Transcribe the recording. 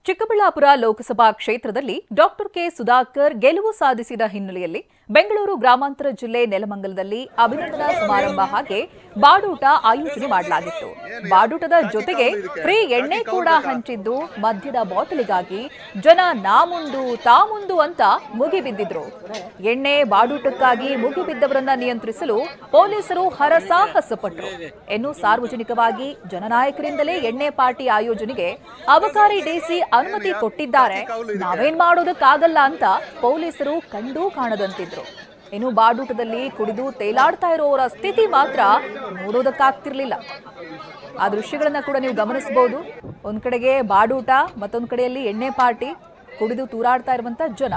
ಚಿಕ್ಕಬಳ್ಳಾಪುರ ಲೋಕಸಭಾ ಕ್ಷೇತ್ರದಲ್ಲಿ doctor K Sudhakar ಗೆಲುವು ಸಾಧಿಸಿದ ಹಿನ್ನೆಲೆಯಲ್ಲಿ ಬೆಂಗಳೂರು ಗ್ರಾಮಾಂತರ ಜಿಲ್ಲೆ ನೆಲಮಂಗಲದಲ್ಲಿ ಅಭಿನಂದನಾ ಸಮಾರಂಭ ಹಾಗೆ ಬಾಡೂಟ ಆಯೋಜನೆ ಮಾಡಲಾಗಿತ್ತು. ಬಾಡೂಟದ ಜೊತೆಗೆ ಫ್ರೀ ಎಣ್ಣೆ ಕೂಡ ಹಂಚಿದ್ದು ಮದ್ಯದ ಬಾಟಲಿಗಾಗಿ ಜನ ನಾ ಮುಂದು ತಾ ಮುಂದು ಅಂತ ಮುಗಿಬಿದ್ದಿದ್ರು. ಎಣ್ಣೆ ಬಾಡೂಟಕ್ಕಾಗಿ ಮುಗಿಬಿದ್ದವರನ್ನ ನಿಯಂತ್ರಿಸಲು ಪೊಲೀಸರು ಹರಸಾಹಸ ಪಟ್ಟರು. ಇನ್ನು ಸಾರ್ವಜನಿಕವಾಗಿ ಜನನಾಯಕರಿಂದಲೇ ಎಣ್ಣೆ ಪಾರ್ಟಿ ಆಯೋಜನೆಗೆ ಅಬಕಾರಿ ಡಿಸಿ ಅನುಮತಿ ಕೊಟ್ಟಿದ್ದಾರೆ. ನಾವೇನ್ ಮಾಡೋದಕ್ಕಾಗಲ್ಲ ಅಂತ ಪೊಲೀಸರು ಕಂಡೂ ಕಾಣದಂತಿದ್ರು. ಇನ್ನು ಬಾಡೂಟದಲ್ಲಿ ಕುಡಿದು ತೇಲಾಡ್ತಾ ಇರೋರ ಸ್ಥಿತಿ ಮಾತ್ರ ನೋಡೋದಕ್ಕಾಗ್ತಿರ್ಲಿಲ್ಲ. ಆ ದೃಶ್ಯಗಳನ್ನ ಕೂಡ ನೀವು ಗಮನಿಸಬಹುದು. ಒಂದ್ ಕಡೆಗೆ ಬಾಡೂಟ, ಮತ್ತೊಂದ್ ಕಡೆಯಲ್ಲಿ ಎಣ್ಣೆ ಪಾರ್ಟಿ, ಕುಡಿದು ತೂರಾಡ್ತಾ ಇರುವಂತ ಜನ.